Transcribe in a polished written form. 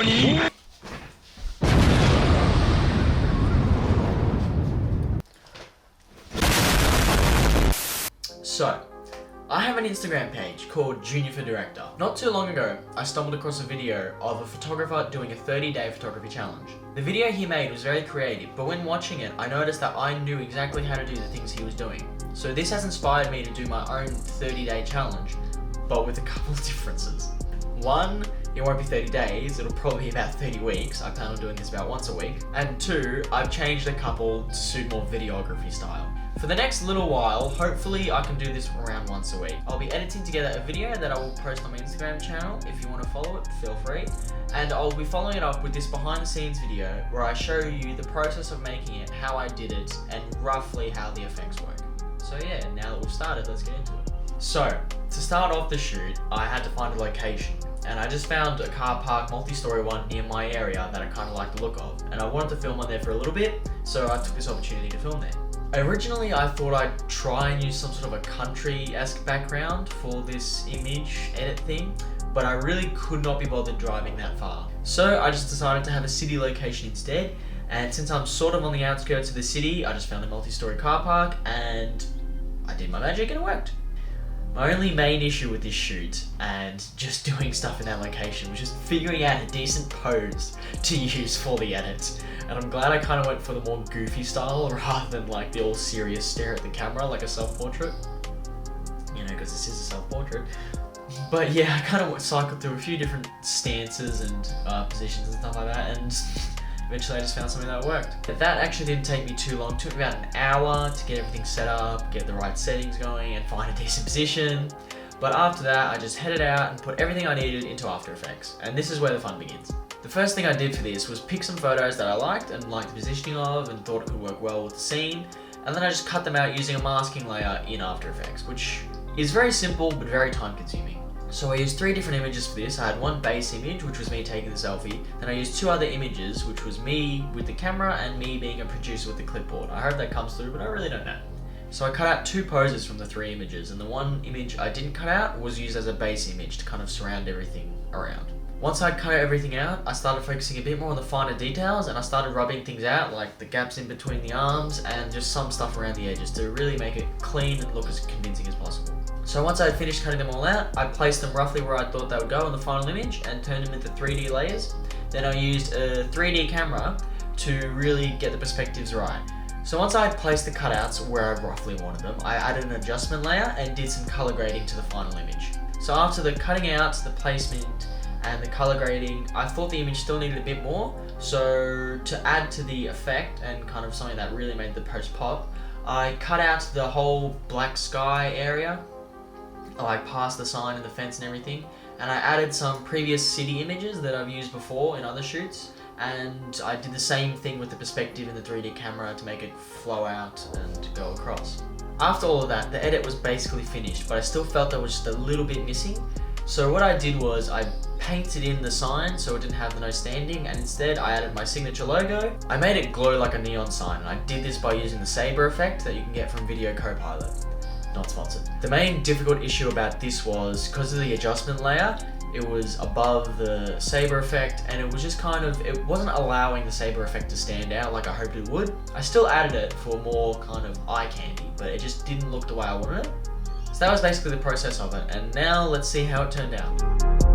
So, I have an Instagram page called Junior for Director. Not too long ago, I stumbled across a video of a photographer doing a 30-day photography challenge. The video he made was very creative, but when watching it, I noticed that I knew exactly how to do the things he was doing. So this has inspired me to do my own 30-day challenge, but with a couple of differences. One, it won't be 30 days, it'll probably be about 30 weeks. I plan on doing this about once a week. And two, I've changed a couple to suit more videography style. For the next little while, hopefully I can do this around once a week. I'll be editing together a video that I will post on my Instagram channel. If you want to follow it, feel free. And I'll be following it up with this behind the scenes video where I show you the process of making it, how I did it, and roughly how the effects work. So yeah, now that we've started, let's get into it. So, to start off the shoot, I had to find a location. And I just found a car park multi-story one near my area that I kind of like the look of. And I wanted to film on there for a little bit, so I took this opportunity to film there. Originally, I thought I'd try and use some sort of a country-esque background for this image edit thing, but I really could not be bothered driving that far. So I just decided to have a city location instead, and since I'm sort of on the outskirts of the city, I just found a multi-story car park, and I did my magic and it worked. My only main issue with this shoot and just doing stuff in that location was just figuring out a decent pose to use for the edit. And I'm glad I kind of went for the more goofy style rather than like the all serious stare at the camera like a self-portrait. You know, because this is a self-portrait. But yeah, I kind of cycled through a few different stances and positions and stuff like that, and eventually I just found something that worked. But that actually didn't take me too long. It took me about an hour to get everything set up, get the right settings going, and find a decent position. But after that, I just headed out and put everything I needed into After Effects. And this is where the fun begins. The first thing I did for this was pick some photos that I liked and liked the positioning of and thought it could work well with the scene. And then I just cut them out using a masking layer in After Effects, which is very simple but very time consuming. So I used 3 different images for this. I had one base image, which was me taking the selfie. Then I used 2 other images, which was me with the camera and me being a producer with the clipboard. I hope that comes through, but I really don't know. So I cut out 2 poses from the 3 images, and the one image I didn't cut out was used as a base image to kind of surround everything around. Once I'd cut everything out, I started focusing a bit more on the finer details, and I started rubbing things out, like the gaps in between the arms and just some stuff around the edges to really make it clean and look as convincing as possible. So once I had finished cutting them all out, I placed them roughly where I thought they would go in the final image and turned them into 3D layers. Then I used a 3D camera to really get the perspectives right. So once I had placed the cutouts where I roughly wanted them, I added an adjustment layer and did some color grading to the final image. So after the cutting out, the placement, and the color grading, I thought the image still needed a bit more. So to add to the effect and kind of something that really made the post pop, I cut out the whole black sky area, like past the sign and the fence and everything, and I added some previous city images that I've used before in other shoots, and I did the same thing with the perspective in the 3D camera to make it flow out and go across. After all of that, the edit was basically finished, but I still felt there was just a little bit missing. So what I did was I painted in the sign so it didn't have the no standing, and instead I added my signature logo. I made it glow like a neon sign, and I did this by using the saber effect that you can get from Video Copilot. Not sponsored. The main difficult issue about this was because of the adjustment layer, it was above the saber effect, and it was just kind of, it wasn't allowing the saber effect to stand out like I hoped it would. I still added it for more kind of eye candy, but it just didn't look the way I wanted it. So that was basically the process of it, and now let's see how it turned out.